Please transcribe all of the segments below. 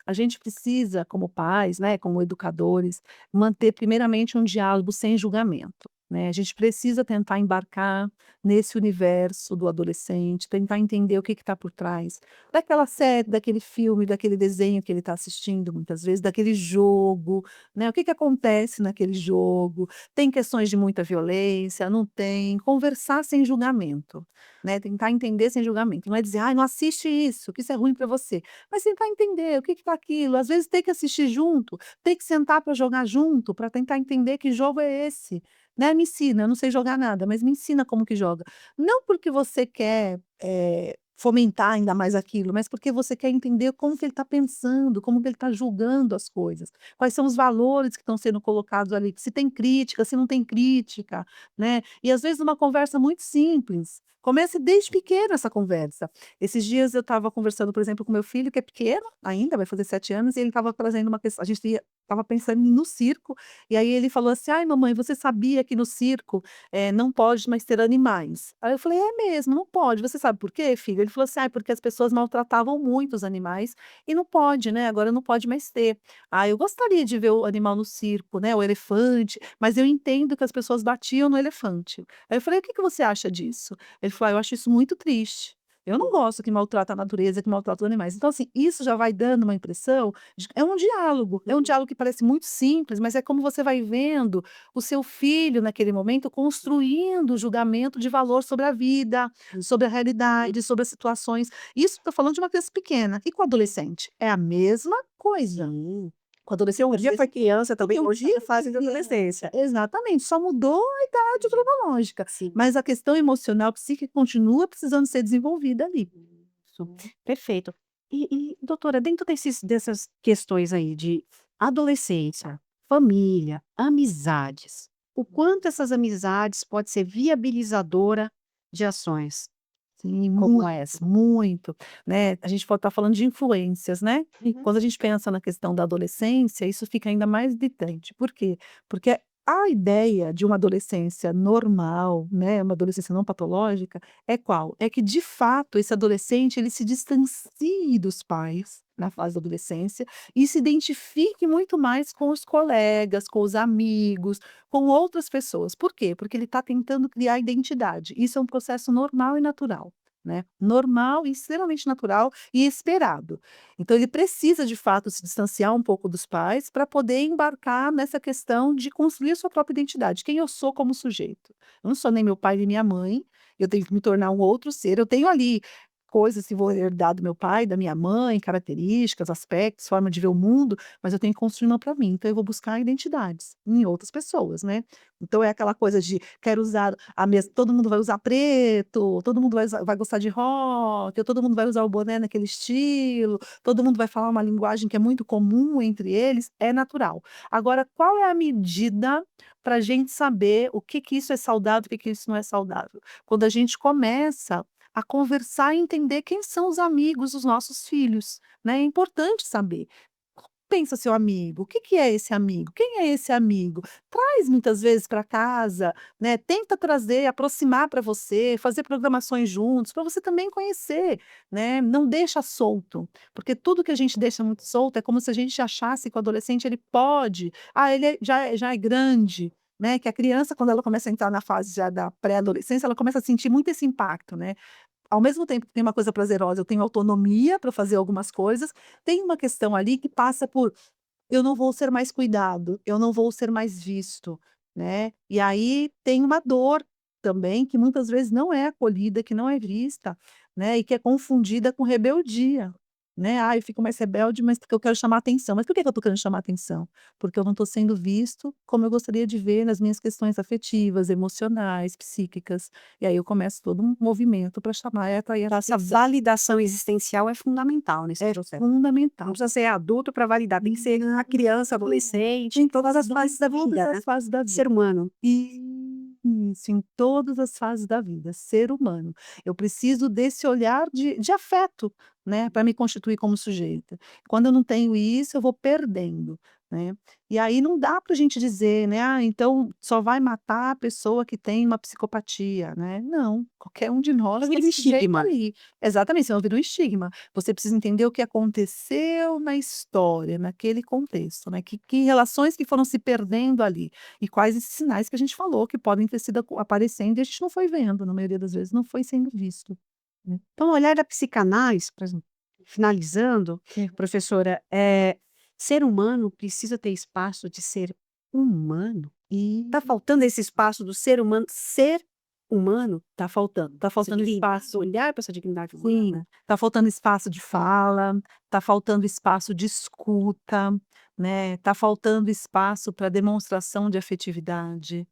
a gente precisa, como pais, né, como educadores, manter primeiramente um diálogo sem julgamento, né. A gente precisa tentar embarcar nesse universo do adolescente, tentar entender o que está por trás daquela série, daquele filme, daquele desenho que ele está assistindo muitas vezes, daquele jogo, né, o que que acontece naquele jogo, tem questões de muita violência, não tem, conversar sem julgamento, né, tentar entender sem julgamento, não é dizer: "Ai, não assiste isso, que isso é ruim para você", mas tentar entender o que que tá aquilo, às vezes ter que assistir junto, ter que sentar para jogar junto, para tentar entender que jogo é esse, né, "Me ensina, eu não sei jogar nada, mas me ensina como que joga". Não porque você quer, fomentar ainda mais aquilo, mas porque você quer entender como que ele está pensando, como que ele está julgando as coisas, quais são os valores que estão sendo colocados ali, se tem crítica, se não tem crítica, né. E às vezes uma conversa muito simples, comece desde pequeno essa conversa. Esses dias eu estava conversando, por exemplo, com meu filho, que é pequeno ainda, vai fazer 7 anos, e ele estava trazendo uma questão, a gente estava pensando no circo, e aí ele falou assim: "Ai mamãe, você sabia que no circo, não pode mais ter animais?". Aí eu falei: "É mesmo, não pode. Você sabe por quê, filho?". Ele falou assim: "Ai, porque as pessoas maltratavam muito os animais e não pode, né, agora não pode mais ter". "Ah, eu gostaria de ver o animal no circo, né, o elefante, mas eu entendo que as pessoas batiam no elefante". Aí eu falei: "O que que você acha disso?". Ele falou: "Ah, eu acho isso muito triste. Eu não gosto que maltrata a natureza, que maltrata os animais". Então, assim, isso já vai dando uma impressão de, é um diálogo que parece muito simples, mas é como você vai vendo o seu filho, naquele momento, construindo o julgamento de valor sobre a vida, sobre a realidade, sobre as situações. Isso estou falando de uma criança pequena. E com o adolescente? É a mesma coisa. Sim. Com o Porque adolescente, um às dia vezes, foi criança também, porque um hoje é fase da adolescência. exatamente, só mudou a idade cronológica, Sim. mas a questão emocional, psíquica continua precisando ser desenvolvida ali. Isso, perfeito. Doutora, dentro dessas questões aí de adolescência, família, amizades, o quanto essas amizades pode ser viabilizadora de ações Sim, como muito, essa? muito, né, a gente pode estar falando de influências, né, e Uhum. quando a gente pensa na questão da adolescência, isso fica ainda mais gritante. Por quê? Porque a ideia de uma adolescência normal, né, uma adolescência não patológica, é qual? É que de fato esse adolescente ele se distancie dos pais, na fase da adolescência, e se identifique muito mais com os colegas, com os amigos, com outras pessoas. Por quê? Porque ele está tentando criar identidade. Isso é um processo normal e natural, né, normal e extremamente natural e esperado. Então ele precisa de fato se distanciar um pouco dos pais para poder embarcar nessa questão de construir a sua própria identidade, quem eu sou como sujeito. Eu não sou nem meu pai nem minha mãe, eu tenho que me tornar um outro ser, eu tenho ali coisas que vou herdar do meu pai, da minha mãe, características, aspectos, forma de ver o mundo, mas eu tenho que construir uma para mim, então eu vou buscar identidades em outras pessoas, né. Então é aquela coisa de quero usar a mes todo mundo vai usar preto, todo mundo vai gostar de rock, ou todo mundo vai usar o boné naquele estilo, todo mundo vai falar uma linguagem que é muito comum entre eles, é natural. Agora qual é a medida para a gente saber o que que isso é saudável, o que que isso não é saudável? Quando a gente começa a conversar e entender quem são os amigos dos nossos filhos, né, é importante saber. Pensa seu amigo, o que que é esse amigo? Quem é esse amigo? Traz muitas vezes para casa, né, tenta trazer, aproximar para você, fazer programações juntos, para você também conhecer, né, não deixa solto, porque tudo que a gente deixa muito solto é como se a gente achasse que o adolescente ele pode, ele já é grande, né, que a criança quando ela começa a entrar na fase já da pré-adolescência, ela começa a sentir muito esse impacto, né. Ao mesmo tempo que tem uma coisa prazerosa, eu tenho autonomia para fazer algumas coisas, tem uma questão ali que passa por: "Eu não vou ser mais cuidado, eu não vou ser mais visto", né. E aí tem uma dor também que muitas vezes não é acolhida, que não é vista, né, e que é confundida com rebeldia, né. "Ah, eu fico mais rebelde, mas porque eu quero chamar atenção". Mas por que que eu estou querendo chamar atenção? Porque eu não estou sendo visto como eu gostaria de ver nas minhas questões afetivas, emocionais, psíquicas. E aí eu começo todo um movimento para chamar e atrair Então a essa atenção. validação existencial é fundamental nesse É processo. Não fundamental. precisa ser adulto para validar, tem que ser a criança, adolescente, em todas as fases da Todas vida, né, as fases da vida. ser humano. Isso, em todas as fases da vida, ser humano. Eu preciso desse olhar de afeto, né, para me constituir como sujeita. Quando eu não tenho isso, eu vou perdendo. né. E aí não dá para a gente dizer, né: "Ah, então só vai matar a pessoa que tem uma psicopatia", né. Não, qualquer um de nós Aquele desse jeito estigma. aí. Exatamente, senão vira um estigma. Você precisa entender o que aconteceu na história, naquele contexto, né, que relações que foram se perdendo ali, e quais esses sinais que a gente falou que podem ter sido aparecendo e a gente não foi vendo, na maioria das vezes não foi sendo visto, né. Então, o olhar da psicanálise, por exemplo, finalizando, professora, ser humano precisa ter espaço de ser humano? E Tá faltando esse espaço do ser humano ser humano? tá Essa faltando dignidade, espaço. olhar para essa dignidade Sim, humana? tá faltando espaço de fala, tá faltando espaço de escuta, né, tá faltando espaço para demonstração de afetividade,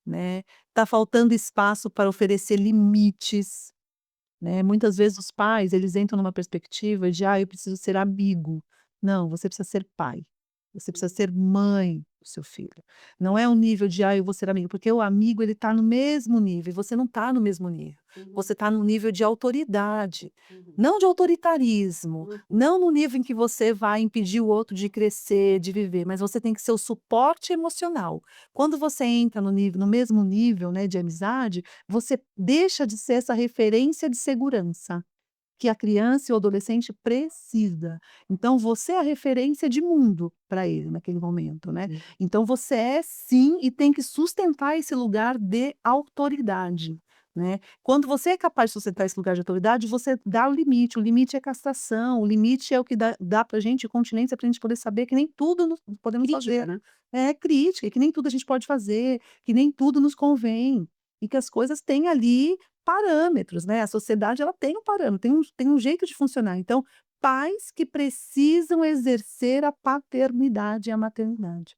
né, tá faltando espaço para oferecer limites, né. Muitas vezes os pais, eles entram numa perspectiva de: "Ah, eu preciso ser amigo". Não, você precisa ser pai, você precisa ser mãe do seu filho. Não é um nível de: "Ah, eu vou ser amigo", porque o amigo ele tá no mesmo nível e você não tá no mesmo nível. Uhum, Você tá no nível de autoridade, uhum, não de autoritarismo, uhum. não no nível em que você vai impedir o outro de crescer, de viver, mas você tem que ser o suporte emocional. Quando você entra no mesmo nível, né, de amizade, você deixa de ser essa referência de segurança, que a criança e o adolescente precisa. Então você é a referência de mundo para ele naquele momento, né. Sim. Então você é sim e tem que sustentar esse lugar de autoridade, né. Quando você é capaz de sustentar esse lugar de autoridade, você dá o limite é castração, o limite é o que dá pra gente continência pra gente poder saber que nem tudo nós podemos Crítica, fazer. né? É crítica, e que nem tudo a gente pode fazer, que nem tudo nos convém, e que as coisas têm ali parâmetros, né, a sociedade ela tem um parâmetro, tem um jeito de funcionar. Então, pais que precisam exercer a paternidade e a maternidade.